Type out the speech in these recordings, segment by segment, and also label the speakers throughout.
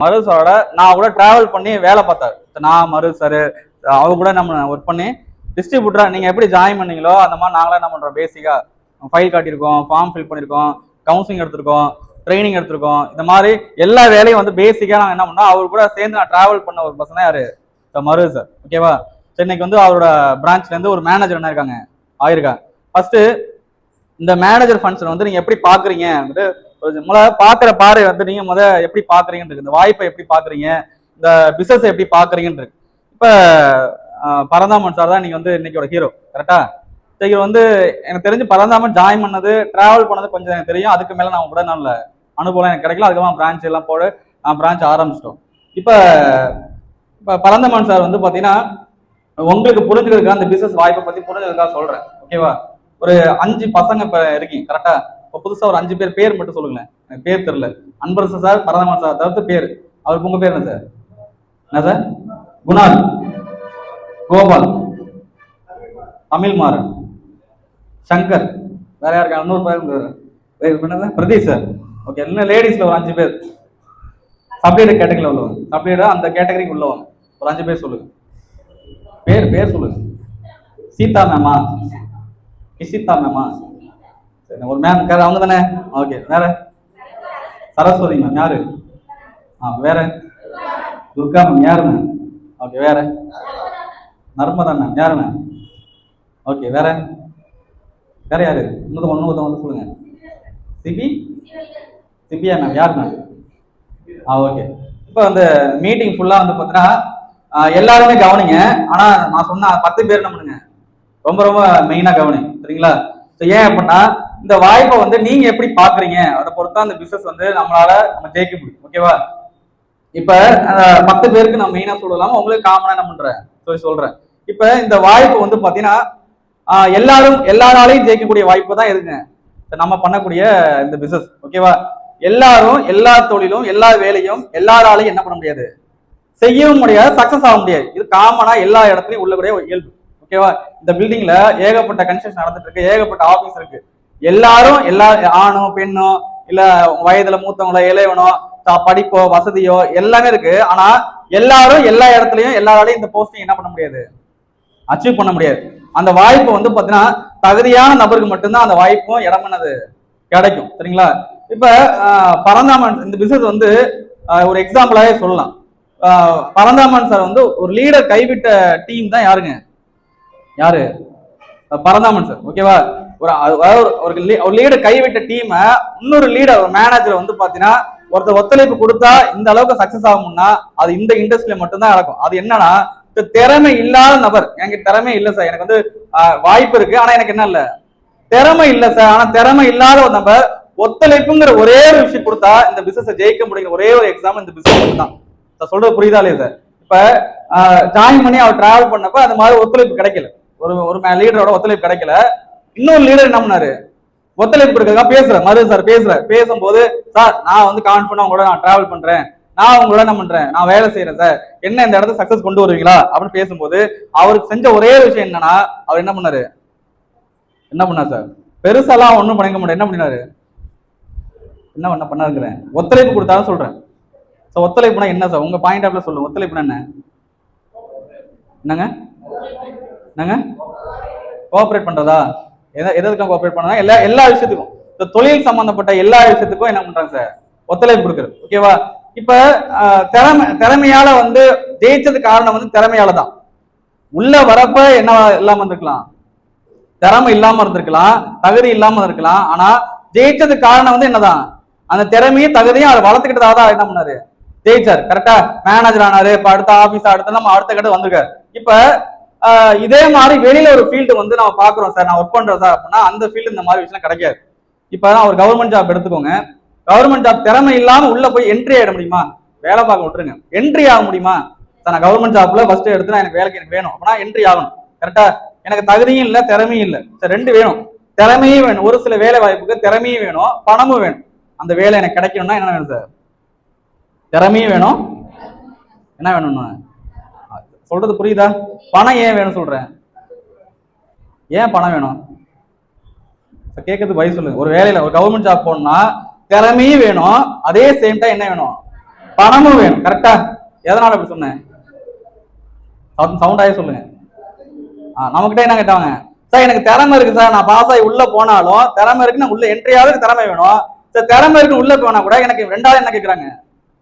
Speaker 1: மரு சாரோட நான் கூட டிராவல் பண்ணி வேலை பார்த்தாரு. நான் மரு சார் அவங்க கூட நம்ம ஒர்க் பண்ணி டிஸ்ட்ரிபியூட்டரா நீங்க எப்படி ஜாயின் பண்ணீங்களோ அந்த மாதிரி நாங்களே என்ன பண்றோம், பேசிக்கா ஃபைல் காட்டியிருக்கோம், ஃபார்ம் ஃபில் பண்ணியிருக்கோம், கவுன்சிலிங் எடுத்திருக்கோம், ட்ரைனிங் எடுத்திருக்கோம். இந்த மாதிரி எல்லா வேலையும் வந்து பேசிக்கா நாங்கள் என்ன பண்ணோம், அவர் கூட சேர்ந்து நான் டிராவல் பண்ண ஒரு பர்சனா யாரு, மரு சார். ஓகேவா? சென்னைக்கு வந்து அவரோட பிரான்ச்ல இருந்து ஒரு மேனேஜர் என்ன இருக்காங்க ஆயிருக்காங்க. ஃபர்ஸ்ட் இந்த மேனேஜர் ஃபங்க்ஷன் வந்து நீங்க எப்படி பாக்குறீங்க, பாக்குற பார்வை வந்து நீங்க எப்படி பாக்குறீங்கன்னு, இந்த வாய்ப்பை எப்படி பாக்குறீங்க, இந்த பிசினஸ் எப்படி பாக்குறீங்கன்னு இருக்கு. இப்ப பரந்தாமன் சார் தான் நீங்க வந்து இன்னைக்கோட ஹீரோ. கரெக்டா? இவர் வந்து எனக்கு தெரிஞ்சு பரந்தாமன் ஜாயின் பண்ணது டிராவல் பண்ணது கொஞ்சம் எனக்கு தெரியும். அதுக்கு மேல நான் கூட நல்ல அனுபவம் எனக்கு கிடைக்கல. அதுக்கப்புறம் பிரான்ச் எல்லாம் போட பிரான்ச் ஆரம்பிச்சிட்டோம். இப்ப பரந்தாமன் சார் வந்து பாத்தீங்கன்னா உங்களுக்கு புரிஞ்சுக்கிறதுக்காக அந்த பிசினஸ் வாய்ப்பை பத்தி புரிஞ்சதுக்காக சொல்றேன். ஓகேவா? ஒரு 5 பசங்க இப்ப இருக்கீங்க. கரெக்டா? இப்ப புதுசா ஒரு 5 பேர் மட்டும் சொல்லுங்களேன். எனக்கு பேர் தெரியல. அன்பரசு சார், பரந்தாமன் சார் தவிர்த்து பேர். அவருக்கு உங்க பேர் என்ன சார்? என்ன சார்? குணால், கோபால், தமிழ்மாறன், சங்கர், வேற யாருக்கா? இன்னொரு பேர் பிரதீஷ் சார். ஓகே, இன்னும் லேடிஸ்ல ஒரு 5 பேர் சப்ளைடர் கேட்டகரியில் உள்ளவங்க. சப்ளைடர் அந்த கேட்டகரிக்கு உள்ளவங்க ஒரு 5 பேர் சொல்லுங்க. பேர் சொல்லுங்க. சீதா மேமா, இஷிதா மேமா, ஒரு மேம் அவங்க தானே? ஓகே. வேற? சரஸ்வதி மேம் யாரு? வேற? துர்கா மேம் யாரு மேம்? ஓகே. வேற? நர்மதா மேம் யாரு மேம்? ஓகே. வேற யாரு? இன்னொருத்தவங்க வந்து சொல்லுங்க. சிபியா மேம் யாரு மேம்? ஓகே. இப்போ அந்த மீட்டிங் ஃபுல்லா வந்து பார்த்தீங்கன்னா எல்லாருமே கவனிங்க. ஆனா நான் சொன்ன 10 பேர் என்ன பண்ணுங்க, ரொம்ப ரொம்ப மெயினா கவனி. சரிங்களா? ஏன் அப்படின்னா இந்த வாய்ப்பை வந்து நீங்க எப்படி பாக்குறீங்க அதை பொறுத்தா அந்த பிசினஸ் வந்து நம்மளால ஜெயிக்க முடியும். ஓகேவா? இப்ப 10 பேருக்கு நான் மெயினா சொல்லலாம், உங்களுக்கு காமனா என்ன பண்றேன் சொல்றேன். இப்ப இந்த வாய்ப்பு வந்து பாத்தீங்கன்னா எல்லாராலையும் ஜெயிக்கக்கூடிய வாய்ப்பு தான் எதுங்க, நம்ம பண்ணக்கூடிய இந்த பிசினஸ். ஓகேவா? எல்லாரும் எல்லா தொழிலும் எல்லா வேலையும் எல்லாராலையும் என்ன பண்ண முடியாது, செய்யவும் முடியாது, சக்சஸ் ஆக முடியாது. இது காமனா எல்லா இடத்துலயும் உள்ளக்கூடிய ஒரு இயல்பு. ஓகேவா? இந்த பில்டிங்ல ஏகப்பட்ட கன்ஸ்ட்ரக்ஷன் நடந்துட்டு இருக்கு, ஏகப்பட்ட ஆபீஸ் இருக்கு. எல்லாரும் ஆணோ பெண்ணோ இல்ல வயதுல மூத்தவங்களோ இளையவனோ படிப்போ வசதியோ எல்லாமே இருக்கு. ஆனா எல்லாரும் எல்லா இடத்துலயும் எல்லாராலையும் இந்த போஸ்டிங் என்ன பண்ண முடியாது, அச்சீவ் பண்ண முடியாது. அந்த வாய்ப்பு வந்து பாத்தீங்கன்னா தகுதியான நபருக்கு மட்டும்தான் அந்த வாய்ப்பும் இடம் என்னது கிடைக்கும். சரிங்களா? இப்ப பரந்தாமன் இந்த பிசினஸ் வந்து ஒரு எக்ஸாம்பிளாவே சொல்லலாம். பரந்தாமன் சார் வந்து ஒரு லீடர் கைவிட்ட டீம் தான் யாரு? பரந்தாமன் சார். ஓகேவா? ஒரு லீடர் கைவிட்ட டீமை இன்னொரு லீடர் ஒரு மேனேஜர் வந்து பாத்தீங்கன்னா ஒருத்தர் ஒத்துழைப்பு கொடுத்தா இந்த அளவுக்கு சக்சஸ் ஆகும்னா அது இந்த இண்டஸ்ட்ரியில மட்டும்தான் நடக்கும். அது என்னன்னா திறமை இல்லாத நபர், எனக்கு திறமை இல்லை சார், எனக்கு வந்து வாய்ப்பு இருக்கு ஆனா எனக்கு என்ன இல்ல திறமை இல்லை சார், ஆனா திறமை இல்லாத ஒரு நபர் ஒத்துழைப்புங்கிற ஒரே ஒரு விஷயம் கொடுத்தா இந்த பிசினஸ் ஜெயிக்க முடியுங்கிற ஒரே ஒரு எக்ஸாம்பிள் இந்த பிசினஸ் தான். சொல்றது புரியுதா இல்லையா சார்? இப்ப ஜாயின் பண்ணி அவர் டிராவல் பண்ணப்ப அந்த மாதிரி ஒத்துழைப்பு கிடைக்கல, ஒரு லீடரோட ஒத்துழைப்பு கிடைக்கல. இன்னொரு லீடர் என்ன பண்ணாரு, ஒத்துழைப்பு கொடுக்கறதுக்காக மரு சார் பேசும்போது, சார் நான் வந்து கான்ஃபிடன்ட் உங்களோட நான் டிராவல் பண்றேன், நான் உங்களோட என்ன பண்றேன், நான் வேலை செய்யறேன் சார், என்ன இந்த இடத்துல சக்சஸ் கொண்டு வருவீங்களா அப்படின்னு பேசும்போது அவருக்கு செஞ்ச ஒரே விஷயம் என்னன்னா, அவர் என்ன பண்ணார் சார், பெருசாலாம் ஒண்ணும் பண்ணிக்க முடியாது. என்ன பண்ணினாரு, என்ன பண்ணாருங்கிறேன், ஒத்துழைப்பு கொடுத்தாலும் சொல்றேன். ஒத்துழைப்புனா என்ன சார், உங்க பாயிண்ட் ஆஃப்ல சொல்லுங்க. ஒத்துழைப்புனா என்னங்க கோஆபரேட் பண்றதா? எதுக்கும் கோஆபரேட் பண்ணா எல்லா விஷயத்துக்கும், இந்த தொழில் சம்பந்தப்பட்ட எல்லா விஷயத்துக்கும் என்ன பண்றாங்க சார், ஒத்துழைப்பு கொடுக்குறது. ஓகேவா? இப்ப திறமையால வந்து ஜெயிச்சது காரணம் வந்து திறமையால தான். உள்ள வரப்ப என்ன இல்லாம இருந்திருக்கலாம், திறமை இல்லாம இருந்திருக்கலாம், தகுதி இல்லாம இருக்கலாம். ஆனா ஜெயிச்சது காரணம் வந்து என்னதான், அந்த திறமையும் தகுதியும் அதை வளர்த்துக்கிட்டதான் என்ன பண்ணாரு, ஜெயிச்சாரு. கரெக்டா? மேனேஜர் ஆனாரு. இப்ப அடுத்த ஆபீஸ் அடுத்த நம்ம அடுத்த கட்ட வந்திருக்காரு. இப்ப இதே மாதிரி வெளியில ஒரு ஃபீல்டு வந்து நம்ம பாக்குறோம் சார், நான் ஒர்க் பண்றேன் சார் அப்படின்னா அந்த ஃபீல்டு இந்த மாதிரி விஷயம் கிடைக்காது. இப்ப ஒரு கவர்மெண்ட் ஜாப் எடுத்துக்கோங்க. கவர்மெண்ட் ஜாப் திறமை இல்லாம உள்ள போய் என்ட்ரி ஆயிட முடியுமா? வேலை பார்க்க விட்டுருங்க, என்ட்ரி ஆக முடியுமா சார்? நான் கவர்மெண்ட் ஜாப்ல ஃபர்ஸ்ட் எடுத்துனா எனக்கு வேலைக்கு வேணும் அப்படின்னா என்ட்ரி ஆகணும். கரெக்டா? எனக்கு தகுதியும் இல்லை திறமையும் இல்லை சார், ரெண்டு வேணும். திறமையும் வேணும், ஒரு சில வேலை வாய்ப்புக்கு திறமையும் வேணும், பணமும் வேணும். அந்த வேலை எனக்கு கிடைக்கணும்னா என்ன வேணும் சார், திறமையும் வேணும், என்ன வேணும்னு சொல்றது புரியுதா? பணம் ஏன் வேணும் சொல்றேன், ஏன் பணம் வேணும் கேட்கறது பதில் சொல்லுங்க. ஒரு வேலையில ஒரு கவர்மெண்ட் ஜாப் போனா திறமையும் வேணும், அதே சேம் டைம் என்ன வேணும், பணமும் வேணும். கரெக்டா? எதனால அப்படி சொன்னேன்? சவுண்டாயே சொல்லுங்க. நம்மகிட்ட என்ன கேட்டாங்க, சார் எனக்கு திறமை இருக்கு சார், நான் பாஸ் ஆகி உள்ள போனாலும் திறமை இருக்கு, நான் உள்ள என்ட்ரி ஆகுது, திறமை வேணும் சார். திறமை இருக்கு உள்ள போனா கூட எனக்கு ரெண்டாவது என்ன கேட்கறாங்க,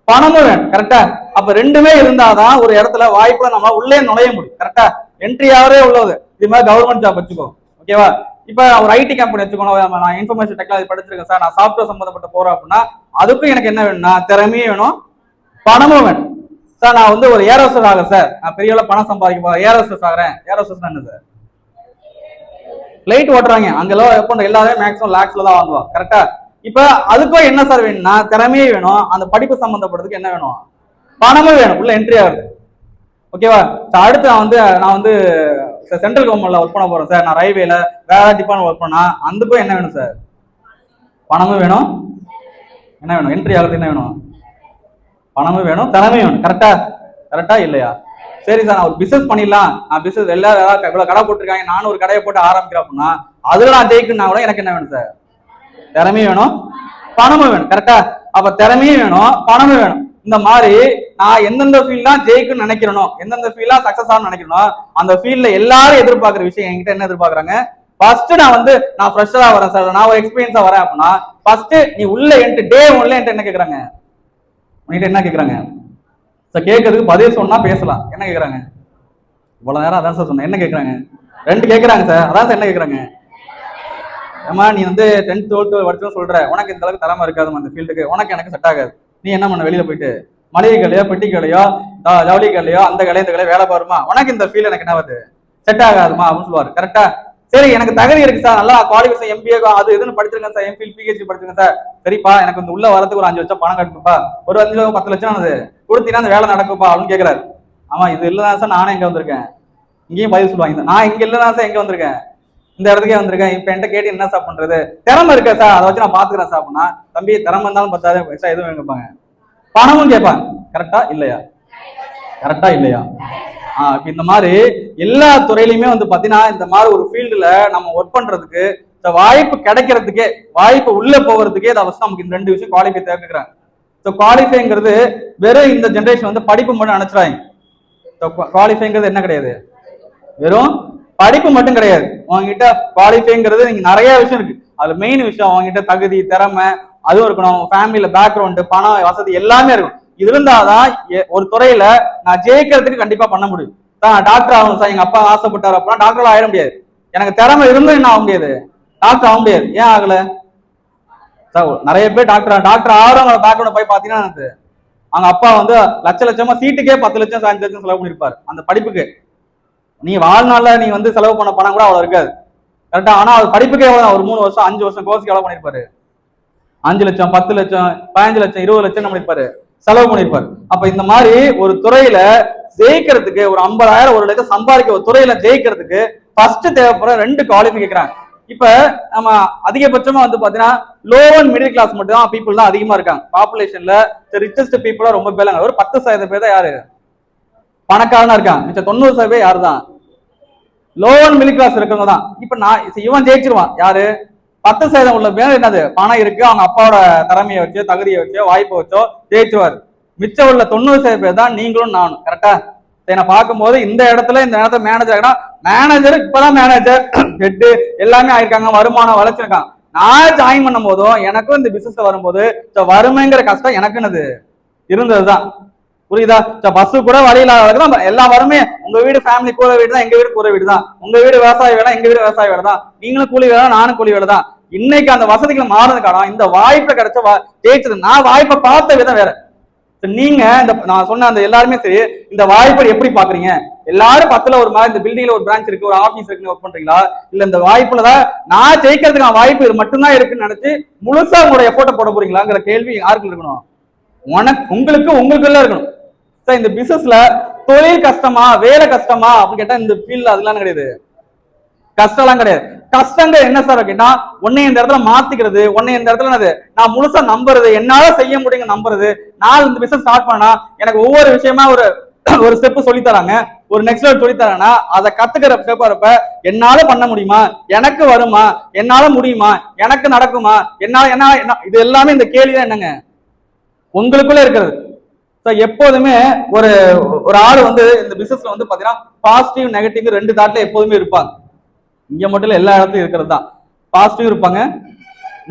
Speaker 1: பணமும் வேணும். கரெக்டா? அப்ப ரெண்டுமே இருந்தாதான் ஒரு இடத்துல வாய்ப்புல நம்ம உள்ளே நுழைய முடியும். கரெக்டா? என்ட்ரி ஆகவே உள்ளது. இது மாதிரி கவர்மெண்ட் ஜாப் வச்சுக்கோ, ஓகேவா? இப்ப ஒரு ஐடி கம்பெனி வச்சுக்கணும், நான் இன்ஃபர்மேஷன் டெக்னாலஜி படிச்சிருக்கேன் சார், நான் சாஃப்ட்வேர் சம்பந்தப்பட்ட போறேன் அப்படின்னா அதுக்கும் எனக்கு என்ன வேணும்னா திறமையும் வேணும், பணமும் வேணும். சார் நான் வந்து ஒரு ஏரோஸ்டர் ஆகிறேன் சார், நான் பெரிய அளவு பணம் சம்பாதிக்க போறேன், ஏரோஸ்டர் ஆகிறேன். ஏரோஸ்டர் என்ன சார்? பிளைட் ஓட்டுறாங்க, அங்கெல்லாம் எப்போ எல்லாருமே மேக்ஸிமம் லாக்ஸ்ல தான் வாங்குவாங்க. கரெக்டா? இப்ப அதுக்கும் என்ன சார் வேணும்னா திறமையே வேணும், அந்த படிப்பு சம்பந்தப்பட்டதுக்கு என்ன வேணும், பணமும் வேணும், உள்ள என்ட்ரி ஆகுது. ஓகேவா? அடுத்து நான் வந்து சென்ட்ரல் கவர்மெண்ட்ல ஒர்க் பண்ண போறேன் சார், நான் ரயில்வேல வேற டிபார்ட்மெண்ட் ஒர்க் பண்ணா அதுக்கும் என்ன வேணும் சார், பணமும் வேணும், என்ன வேணும், என்ட்ரி ஆகுது என்ன வேணும், பணமும் வேணும், திறமையும் வேணும். கரெக்டா? கரெக்டா இல்லையா? சரி சார், நான் ஒரு பிசினஸ் பண்ணிடலாம், நான் பிசினஸ் எல்லாரும் இவ்வளவு கடை போட்டிருக்காங்க, நானும் ஒரு கடையை போட்டு ஆரம்பிக்கிறேன் அப்படின்னா அதுல நான் ஜெயிக்கணும்னா கூட எனக்கு என்ன வேணும் சார், திறமையும் வேணும், பணமும் வேணும். கரெக்டா? அப்ப திறமையும் வேணும், பணமும் வேணும். இந்த மாதிரி நான் எந்தெந்த ஃபீல்ட்லாம் ஜெயிக்கணும்னு நினைக்கிறனோ, எந்தெந்த ஃபீல்ட்லாம் சக்சஸ் ஆகணும்னு நினைக்கிறனோ அந்த ஃபீல்ட்ல எல்லாரும் எதிர்பார்க்கிற விஷயம் என்கிட்ட என்ன எதிர்பார்க்கறாங்க, ஃபர்ஸ்ட் நான் நான் ஃப்ரெஷரா வரேன் சார், நான் ஒரு எக்ஸ்பீரியன்ஸா வரேன் அப்படின்னா ஃபர்ஸ்ட் நீ உள்ள டே ஒன்ல என்ன கேக்குறாங்க, உன்கிட்ட என்ன கேக்குறாங்க சார்? கேட்கறதுக்கு பதில் சொன்னா பேசலாம், என்ன கேக்குறாங்க? இவ்வளவு நேரம் அதான் சார் சொன்னேன், என்ன கேக்குறாங்க? ரெண்டு கேக்குறாங்க சார், அதான் சார் என்ன கேக்குறாங்க? ஏமா நீ 10th 12th படிச்சுன்னு சொல்ற, உனக்கு இந்த அளவுக்கு திறமை இருக்காது அந்த ஃபீல்டுக்கு, உனக்கு எனக்கு செட் ஆகாது, நீ என்ன பண்ண வெளியில போயிட்டு மளிகை கடையோ பெட்டி கடையோ ஜவுளி கடையோ அந்த கடையோ இந்த கடையோ வேலை பாருமா, உனக்கு இந்த ஃபீல்டு எனக்கு என்ன வருது, செட் ஆகாதுமா அப்படின்னு சொல்லுவாரு. கரெக்டா? சரி எனக்கு தகுதி இருக்கு சார், நல்லா குவாலிஃபிகேஷன் எம்பிஏ அது இதுன்னு படிச்சிருக்கேன் சார், எம்பிஎல் பிஹெச்டி படிச்சிருக்கேன் சார், சரிப்பா எனக்கு உள்ள வரதுக்கு ஒரு 5 லட்சம் பணம் கட்டுப்பா, ஒரு 5 10 லட்சம் அது கொடுத்தீங்கன்னா அந்த வேலை நடக்குப்பா அப்படின்னு கேட்கிறாரு. ஆமா இது இல்லதான் சார் நானே எங்க வந்திருக்கேன், இங்கேயும் பதில் சொல்லுவாங்க, நான் இங்க இல்லதான் சார் எங்க வந்திருக்கேன், இந்த இடத்துக்கே வந்திருக்கேன், இப்ப என்கிட்ட கேட்டு என்ன சார் பண்றது, திறமை இருக்கா சார், அதை வச்சு நான் பாத்துக்கிறேன் சார் அப்படின்னா தம்பி திறமை இருந்தாலும் பத்தாது பைசா எதுவும் கேட்பாங்க, பணமும் கேட்பாங்க. கரெக்டா இல்லையா? கரெக்டா இல்லையா? இப்ப இந்த மாதிரி எல்லா துறையிலுமே பாத்தீங்கன்னா இந்த மாதிரி ஒரு ஃபீல்டுல நம்ம ஒர்க் பண்றதுக்கு இந்த வாய்ப்பு கிடைக்கிறதுக்கே, வாய்ப்பு உள்ள போகிறதுக்கே நமக்கு இந்த 2 விஷயம் குவாலிஃபை தேவைக்கிறாங்க. ஸோ குவாலிஃபைங்கிறது வெறும் இந்த ஜென்ரேஷன் படிப்பு மட்டும் நினைச்சிடாங்க. குவாலிஃபைங்கிறது என்ன கிடையாது, வெறும் படிப்பு மட்டும் கிடையாது. உங்ககிட்ட குவாலிஃபைங்கிறது நீங்க நிறைய விஷயம் இருக்கு, அது மெயின் விஷயம் உங்ககிட்ட தகுதி திறமை அதுவும் இருக்கணும், ஃபேமிலியில பேக்ரவுண்டு பணம் வசதி எல்லாமே இருக்கும். இது இருந்தாதான் ஒரு துறையில நான் ஜெயிக்கிறதுக்கு கண்டிப்பா பண்ண முடியும். நான் டாக்டர் ஆகணும் சார், எங்க அப்பா ஆசைப்பட்டார் அப்படின்னா டாக்டர் ஆயிட முடியாது. எனக்கு திறமை இருந்து என்ன ஆக முடியாது, டாக்டர் ஆக முடியாது. ஏன் ஆகல சார்? நிறைய பேர் டாக்டர் ஆகிறவங்க பேக்ரவுண்ட் போய் பாத்தீங்கன்னா அவங்க அப்பா லட்ச லட்சமா சீட்டுக்கே 10 லட்சம் 5 லட்சம் செலவு பண்ணிருப்பாரு அந்த படிப்புக்கு. நீ வாழ்நாள்ல நீ செலவு பண்ண பணம் கூட அவ்வளவு இருக்காது. கரெக்டா? ஆனா அது படிப்புக்கே எவ்வளவு, ஒரு 3 வருஷம் 5 வருஷம் கோர்ஸ்க்கு எவ்வளவு பண்ணிருப்பாரு, 5 லட்சம் 10 லட்சம் 15 லட்சம் 20 லட்சம் என்ன பண்ணிருப்பாரு, செலவு பண்ணிருப்பாரு. அப்ப இந்த மாதிரி ஒரு துறையில ஜெயிக்கிறதுக்கு ஒரு 50,000 1 லட்சம் சம்பாதிக்க ஒரு துறையில ஜெயிக்கிறதுக்கு ஃபர்ஸ்ட் தேவைப்படுற 2 குவாலிஃபை கேட்கிறாங்க. இப்ப நம்ம அதிகபட்சமா பாத்தீங்கன்னா லோ அண்ட் மிடில் கிளாஸ் மட்டும் தான் பீப்புள் தான் அதிகமா இருக்காங்க பாப்புலேஷன்ல. ரிச்சஸ்ட் பீப்புளா ரொம்ப பேர், ஒரு 10% பேர் தான் யாரு பணக்காரனா இருக்காங்க, மிச்சம் 90% பேர் யாரு தான் லோ அண்ட் மிடில் கிளாஸ் இருக்கவங்க தான். இப்ப இவன் ஜெயிச்சிருவான் யாரு, 10% உள்ள பேர் என்னது பணம் இருக்கு, அவங்க அப்பாவோட திறமையை வச்சோ தகுதியை வச்சோ வாய்ப்பை வச்சோ ஜெயிச்சுவாரு. மிச்சம் உள்ள 90% பேர் தான் நீங்களும் நானும். கரெக்டா? நான் பார்க்கும்போது இந்த இடத்துல மேனேஜர் மேனேஜர் இப்பதான் மேனேஜர் ஹெட் எல்லாமே ஆயிருக்காங்க, வருமானம் வளர்ச்சிருக்காங்க. நான் ஜாயின் பண்ணும் போதும் எனக்கும் இந்த பிசினஸ் வரும்போது வறுமைங்கிற கஷ்டம் எனக்குன்னு இருந்ததுதான். புரியுதா? பஸ் கூட வழியில எல்லா வறுமே, உங்க வீடு ஃபேமிலி கூரை வீடு தான், எங்க வீடு கூரை வீடு தான், உங்க வீடு விவசாய வேலை எங்க வீடு விவசாய வேலை தான், நீங்களும் கூலி வேலை நானும் கூலி வேலை தான். இன்னைக்கு அந்த வசதிகள் மாறுறது காரணம் இந்த வாய்ப்பை கிடைச்ச ஜெயிச்சது. நான் வாய்ப்பை பார்த்த விதம் வேற. நீங்க நான் சொன்ன அந்த எல்லாருமே சரி, இந்த வாய்ப்பை எப்படி பாக்குறீங்க? எல்லாரும் 10ல ஒரு மாதிரி இந்த பில்டிங்ல ஒரு பிரான்ச் இருக்கு, ஒரு ஆபீஸ் இருக்குன்னு ஒர்க் பண்றீங்களா, இல்ல இந்த வாய்ப்புலதான் நான் ஜெயிக்கிறதுக்கான வாய்ப்பு இது மட்டும்தான் இருக்குன்னு நினைச்சு முழுசா உங்களோட எஃபோர்ட்டை போட போறீங்களாங்கிற கேள்வி யாருக்கு இருக்கணும்? உங்களுக்குள்ள இருக்கணும். இந்த பிசினஸ்ல தொழில் கஷ்டமா வேலை கஷ்டமா அப்படின்னு கேட்டா இந்த ஃபீல்ட்ல அதெல்லாம் கிடையாது, கஷ்டம் எல்லாம் கிடையாது. கஷ்டங்கள் என்ன சார் கேட்டா, உன்னை இந்த இடத்துல மாத்திக்கிறது, உன்னை இந்த இடத்துல என்னது நான் முழுசா நம்புறது, என்னால செய்ய முடியுங்க நம்புறது. நான் இந்த பிசினஸ் ஸ்டார்ட் பண்ணா எனக்கு ஒவ்வொரு விஷயமா ஒரு ஸ்டெப் சொல்லி தராங்க, ஒரு நெக்ஸ்ட் லெவல் சொல்லி தராங்கன்னா அதை கத்துக்கிற ஸ்டெப் வரப்ப என்னால பண்ண முடியுமா, எனக்கு வருமா, என்னால முடியுமா, எனக்கு நடக்குமா, என்னால என்ன இது எல்லாமே இந்த கேள்வி தான் என்னங்க உங்களுக்குள்ள இருக்கிறது. எப்போதுமே ஒரு ஒரு ஆள் வந்து இந்த பிசினஸ்ல வந்து பாத்தீங்கன்னா பாசிட்டிவ் நெகட்டிவ் ரெண்டு தாட்ல எப்போதுமே இருப்பாங்க. இங்க மட்டும் இல்ல, எல்லா இடத்துலயும் இருக்கிறது தான். பாசிட்டிவ் இருப்பாங்க,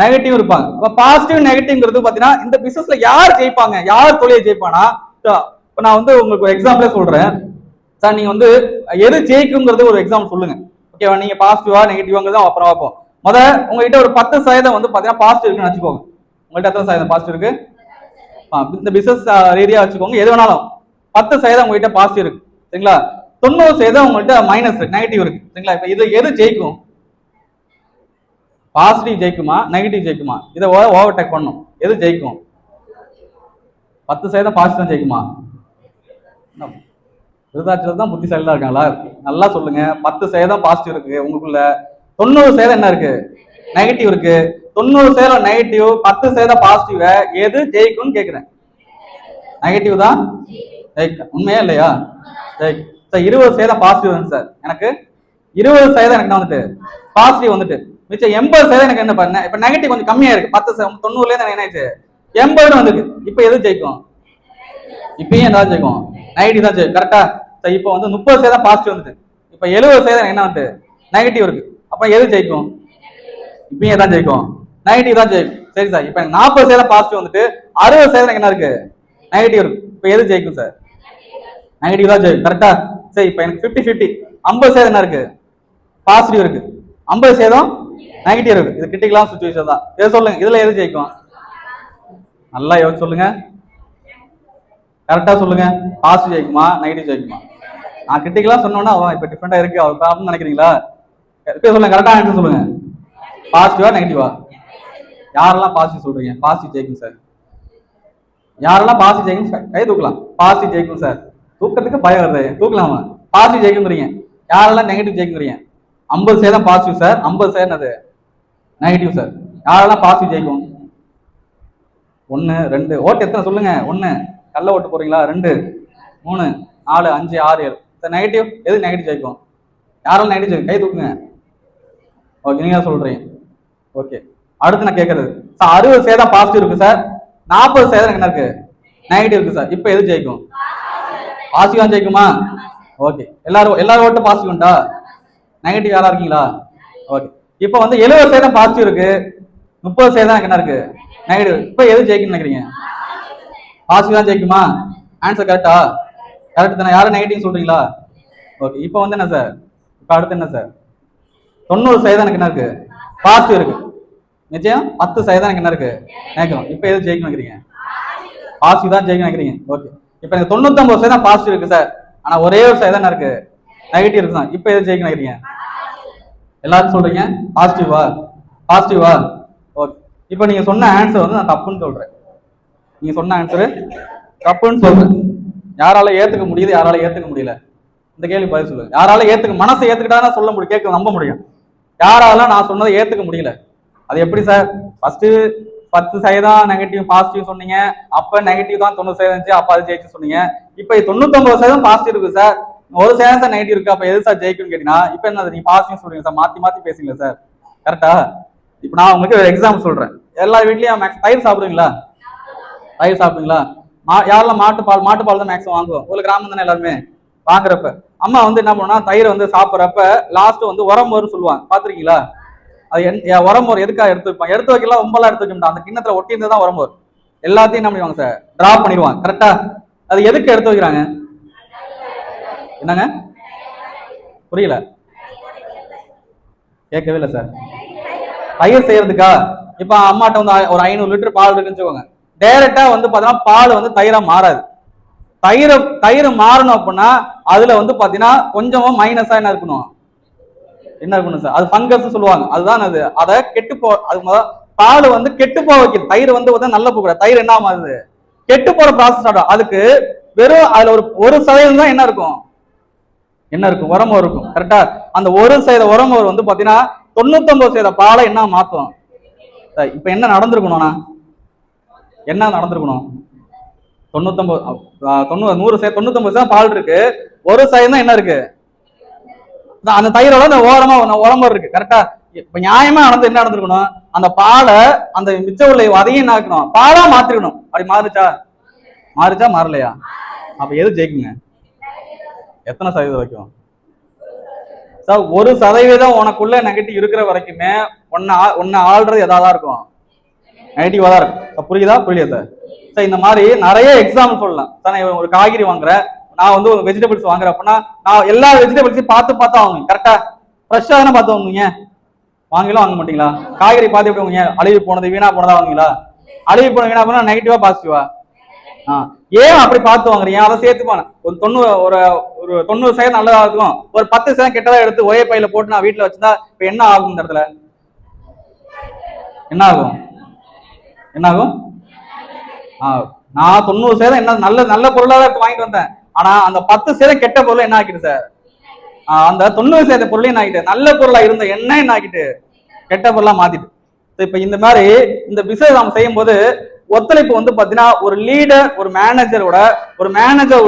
Speaker 1: நெகட்டிவ் இருப்பாங்க. இப்ப பாசிட்டிவ் நெகட்டிவ்ங்கிறது பாத்தீங்கன்னா இந்த பிசினஸ்ல யார் ஜெயிப்பாங்க, யார் தொழிலை ஜெயிப்பானா, இப்ப நான் வந்து உங்களுக்கு ஒரு எக்ஸாம்பிளே சொல்றேன் சார். நீங்க வந்து எது ஜெயிக்குங்கிறது ஒரு எக்ஸாம்பிள் சொல்லுங்க. ஓகேவா? நீங்க பாசிட்டிவா நெகட்டிவாங்கிறத அப்புறம் பார்ப்போம். உங்ககிட்ட ஒரு 10% வந்து பாத்தீங்கன்னா பாசிட்டிவ் இருக்குன்னு வச்சுக்கோங்க. உங்கள்கிட்ட எத்தனை சதவீதம் பாசிட்டிவ் இருக்கு? இந்த பிசினஸ் ரீதியா வச்சுக்கோங்க, எது வேணாலும் 10% உங்ககிட்ட பாசிட்டிவ் இருக்கு சரிங்களா. 90% உங்கள்கிட்ட மைனஸ் நெகட்டிவ் இருக்கு சரிங்களா. இப்ப இது எது ஜெயிக்கும்? பாசிட்டிவ் ஜெயிக்குமா நெகட்டிவ் ஜெயிக்குமா? இதை ஓவர்டேக் பண்ணும். எது ஜெயிக்கும்? 10% பாசிட்டிவ் தான் ஜெயிக்குமா? விருதாச்சலம் தான் புத்திசாலியா இருக்காங்களா? நல்லா சொல்லுங்க. 10% பாசிட்டிவ் இருக்கு உங்களுக்குள்ள, 90% என்ன இருக்கு? நெகட்டிவ் இருக்கு. 90% நெகட்டிவ், 10% பாசிட்டிவ், எது ஜெயிக்கும்னு கேக்குறேன். நெகட்டிவ் தான் ஜெயிக்கும். உண்மையா இல்லையா? ஜெயிக்கும். 20% பாசிட்டிவ் வந்து சார், எனக்கு 20% எனக்கு வந்துட்டு பாசிட்டிவ் வந்துட்டு, மிச்சம் 80% எனக்கு என்ன பண்ண? இப்ப நெகட்டிவ் கொஞ்சம் கம்மியா இருக்கு. 90ல இருந்து என்ன ஆயிடுச்சு? 80 வந்துருக்கு. இப்ப எது ஜெயிக்கும்? இப்பயும் ஏதாவது ஜெயிக்கும்? நெகட்டிவ் தான் ஜெயிக்கும். கரெக்டா? இப்ப வந்து 30% பாசிட்டிவ் வந்துட்டு, இப்ப 70% என்ன வந்து நெகட்டிவ் இருக்கு. அப்ப எது ஜெயிக்கும்? இப்பயும் எதான் ஜெயிக்கும்? நெகட்டிவ் தான் ஜெயிக்கும். சரி சார், இப்ப 40% பாசிட்டிவ் வந்துட்டு 60% என்ன இருக்கு? நெகட்டிவ் இருக்கு. இப்ப எது ஜெயிக்கும் சார்? நெகட்டிவ் தான் ஜெயிக்கும். கரெக்டா? சரி, இப்ப எனக்கு 50-50, 50% என்ன இருக்கு? பாசிட்டிவ் இருக்கு, 50% நெகட்டிவ் இருக்கு. இது கிரிட்டிக்கலான சிச்சுவேஷன் தான். இதை சொல்லுங்க, இதுல எது ஜெயிக்கும்? நல்லா யோசிச்சு சொல்லுங்க, கரெக்டா சொல்லுங்க. பாசிட்டிவ் ஜெயிக்குமா நெகட்டிவ் ஜெயிக்குமா? நான் கிரிட்டிக்கலா சொன்னோன்னா அவன் இப்ப டிஃபரெண்டா இருக்கு, அவர் ப்ராப்ளம் நினைக்கிறீங்களா? சொல்லுங்க, கரெக்டா ஆன்சர் சொல்லுங்க. பாசிட்டிவா நெகட்டிவா? யாரெல்லாம் பாசிட்டிவ் சொல்றீங்க? பாசிட்டிவ் ஜெயிக்கும் சார். யாரெல்லாம் பாசிட்டிவ் ஜெயிக்கும் கை தூக்கலாம். பாசிட்டிவ் ஜெயிக்கும் சார். தூக்கத்துக்கு பயம் வருது, தூக்கலாமா? பாசிட்டிவ் ஜெயிக்குங்கிறீங்க. யாரெல்லாம் நெகட்டிவ் ஜெயிக்குறீங்க? 50% பாசிட்டிவ் சார், 50% அது நெகட்டிவ் சார். யாரெல்லாம் பாசிட்டிவ் ஜெயிக்கும்? 1 2 ஓட்டு எத்தனை சொல்லுங்க? 1 கள்ள ஓட்டு போறீங்களா? 2 3 4 5 6 7 சார். நெகட்டிவ் எது நெகட்டிவ் ஜெயிக்கும்? யாரெல்லாம் நெகட்டிவ் ஜெயிக்கும் கை தூக்குங்க. ஓகே, நீங்க சொல்றீங்க. ஓகே, அடுத்து நான் கேட்கறது சார், 60% பாசிட்டிவ் இருக்கு சார், 40% என்ன இருக்கு? நெகட்டிவ் இருக்கு சார். இப்ப எது ஜெயிக்கும்? பாசிட்டிவா ஜெயிக்குமா? ஓகே, எல்லாரும் ஓட்டு பாசிட்டிவ் உண்டா? நெகட்டிவ் யாரா இருக்கீங்களா? ஓகே, இப்ப வந்து 70% பாசிட்டிவ் இருக்கு, 30% என்ன இருக்கு? நெகட்டிவ். இப்ப எது ஜெயிக்கும்னு நினைக்கிறீங்க? பாசிட்டிவ் தான் ஜெயிக்குமா? ஆன்சர் கரெக்டா? கரெக்ட் தானே? யாரும் நெகட்டிவ் சொல்றீங்களா? ஓகே, இப்போ வந்து என்ன சார்? இப்ப அடுத்து என்ன சார்? 90% எனக்கு என்ன இருக்கு? பாசிட்டிவ் இருக்கு. நிச்சயம் 10% எனக்கு என்ன இருக்கு? நெகட்டிவ். இப்ப எது ஜெயிக்கும் நினைக்கிறீங்க? பாசிட்டிவ் தான் ஜெயிக்கும் நினைக்கிறீங்க. ஓகே, இப்ப எனக்கு 99% பாசிட்டிவ் இருக்கு சார், ஆனா ஒரே ஒரு சைடு தான் இருக்கு நெகட்டிவ் இருக்கு சார். இப்ப எது ஜெயிக்கும் நினைக்கிறீங்க? எல்லாரும் சொல்றீங்க பாசிட்டிவா? பாசிட்டிவா? ஓகே, இப்ப நீங்க சொன்ன ஆன்சர் வந்து நான் தப்புன்னு சொல்றேன். நீங்க சொன்ன ஆன்சர் தப்புன்னு சொல்றேன். யாரால ஏத்துக்க முடியுது, யாரால ஏத்துக்க முடியல? இந்த கேள்வி பதில் சொல்லுங்க. யாரால ஏத்துக்க, மனசை ஏத்துக்கிட்டா சொல்ல முடியும், கேட்க நம்ப முடியும். யாரால நான் சொன்னதை ஏத்துக்க முடியல? அது எப்படி சார்? ஃபர்ஸ்ட் 10% நெகட்டிவ் பாசிட்டிவ் சொன்னீங்க, அப்ப நெகட்டிவ் தான் 90% இருந்துச்சு, அப்ப அது ஜெயிச்சு சொன்னீங்க. இப்ப 99% பாசிட்டிவ் இருக்கு சார், 1% நெகட்டிவ் இருக்கு, அப்ப எது சார் ஜெயிக்கும்னு கேட்டீங்கன்னா இப்ப என்ன நீங்க பாசிட்டிவ் சொல்றீங்க சார், மாத்தி மாத்தி பேசுங்க சார். கரெக்டா? இப்ப நான் உங்களுக்கு ஒரு எக்ஸாம்பிள் சொல்றேன். எல்லா வீட்லயும் தயிர் சாப்பிடுவீங்களா? தயிர் சாப்பிடுவீங்களா? யாரெல்லாம் மாட்டுப்பால் தான் மேக்ஸிமம் வாங்குவோம். ஒரு கிராமம் தானே எல்லாருமே வாங்குறப்ப அம்மா வந்து என்ன பண்ணா, தயிரை வந்து சாப்பிட்றப்ப லாஸ்ட் வந்து உரம்பொருன்னு சொல்லுவாங்க, பாத்திருக்கீங்களா? அது உரம்பொரு எதுக்காக எடுத்து வைப்பாங்க? எடுத்து வைக்கலாம், ரொம்பலாம் எடுத்து வைக்க மாட்டாங்க. அந்த கிண்ணத்துல ஒட்டி இருந்ததான் உரம்பொரு. எல்லாத்தையும் என்ன பண்ணுவாங்க சார்? டிராப் பண்ணிடுவாங்க. கரெக்டா? அது எதுக்கு எடுத்து வைக்கிறாங்க? என்னங்க புரியல? கேட்கவே இல்லை சார். தயிர் செய்யறதுக்கா? இப்ப அம்மாட்ட வந்து ஒரு 500 லிட்டர் பால் இருக்குன்னு வச்சுக்கோங்க. டைரக்டா வந்து பாத்தீங்கன்னா பால் வந்து தயிரா மாறாது. தயிர் மாறணும் அப்படின்னா அதுல வந்து பாத்தீங்கன்னா கொஞ்சமா மைனஸா என்ன இருக்கணும்? என்ன இருக்கணும் சார்? அது ஃபங்கஸ் சொல்லுவாங்க. அதுதான் அது. அதை கெட்டு போ, அது பால் வந்து கெட்டு போக வைக்கும். தயிர் வந்து நல்ல போக தயிர் என்ன ஆகுது? கெட்டு போற ப்ராசஸ் ஆகும். அதுக்கு வெறும் அதுல ஒரு சதவீதம் தான் என்ன இருக்கும்? என்ன இருக்கும்? உரமோர் இருக்கும். கரெக்டா? அந்த 1% உரமோர் வந்து பாத்தீங்கன்னா 99% பாலை என்ன மாத்தும்? இப்ப என்ன நடந்திருக்கணும்னா, என்ன நடந்திருக்கணும்? 99% பால் இருக்கு, 1% தான் என்ன இருக்கு? அந்த தயிரோட அந்த ஓரமா உரம்பு இருக்கு. கரெக்டா? இப்ப நியாயமா நடந்து என்ன நடந்திருக்கணும்? அந்த பாலை அந்த மிச்ச உள்ள அதையும் என்ன ஆக்கணும்? பாலா மாத்திருக்கணும். அப்படி மாறுச்சா? மாறுச்சா மாறலையா? அப்ப எது ஜெயிக்குங்க? எத்தனை சதவீதம் வரைக்கும் சார்? 1% உனக்குள்ள நெகட்டிவ் இருக்கிற வரைக்குமே ஒன்னு ஆள்றது எதாவது இருக்கும், நெகட்டிவா தான் இருக்கும். புரியுதா புரியலையா சார்? சார் இந்த மாதிரி நிறைய எக்ஸாம்பிள் சொல்லலாம் சார். நான் ஒரு காய்கறி வாங்குறேன், நான் வந்து ஒரு வெஜிடபிள்ஸ் வாங்குறேன் அப்படின்னா நான் எல்லா வெஜிடபிள்ஸையும் பார்த்து வாங்குங்க. கரெக்டா ஃப்ரெஷ்ஷா தானே பார்த்து வாங்குவீங்க? வாங்கலாம் வாங்க மாட்டீங்களா? காய்கறி பார்த்து எப்படி வாங்குவீங்க? அழுகி போனது வீணா போனதா வாங்குவீங்களா? அழுகி போன வீணா போனா நெகட்டிவா பாசிட்டிவா? ஏன் அப்படி பார்த்து வாங்குறீங்க? அதை சேர்த்துப்பான ஒரு 90% நல்லதா இருக்கும், ஒரு 10% கெட்டதா எடுத்து ஒரே பையில போட்டு நான் வீட்டுல வச்சிருந்தா இப்ப என்ன ஆகும்? இந்த இடத்துல என்ன ஆகும்? என்ன ஆகும்? நான் 90% என்ன நல்ல நல்ல பொருளா தான் வாங்கிட்டு வந்தேன். ஆனா அந்த 10% கெட்ட பொருள் என்ன ஆக்கிட்டு சார்? அந்த 90% பொருளையும் என்ன ஆகிட்டு, நல்ல பொருளா இருந்த என்ன ஆகிட்டு கெட்ட பொருளா மாத்திட்டு. இப்ப இந்த மாதிரி இந்த பிசினஸ் நம்ம செய்யும் போது ஒத்துழைப்பு வந்து பாத்தீங்கன்னா ஒரு லீடர் ஒரு மேனேஜரோட ஒரு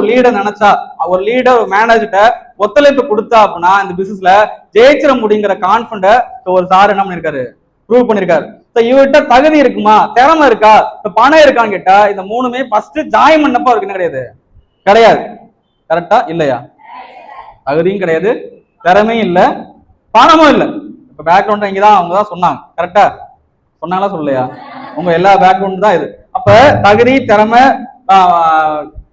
Speaker 1: லீடர் நினைச்சா, ஒரு லீடர் ஒரு மேனேஜர்கிட்ட ஒத்துழைப்பு கொடுத்தா அப்படின்னா இந்த பிசினஸ்ல ஜெயிச்சிட முடியுங்கிற கான்பிடன்ட் ஒரு சார் என்ன பண்ணிருக்காரு, ப்ரூவ் பண்ணிருக்காரு. இவர்கிட்ட தகுதி இருக்குமா, திறமை இருக்கா, இப்ப பணம் இருக்கான்னு கேட்டா இந்த மூணுமே ஃபர்ஸ்ட் ஜாயின் பண்ணப்ப அவருக்கு என்ன கிடையாது, கிடையாது. கரெக்டா இல்லையா? தகுதியும் கிடையாது, திறமையும் இல்லை, பணமும் இல்லை. இப்ப பேக்ரவுண்ட் இங்கதான் அவங்க தான் சொன்னாங்க. கரெக்டா சொன்னாங்களா சொல்லலையா? உங்க எல்லா பேக்ரவுண்ட் தான் இது. அப்ப தகுதி திறமை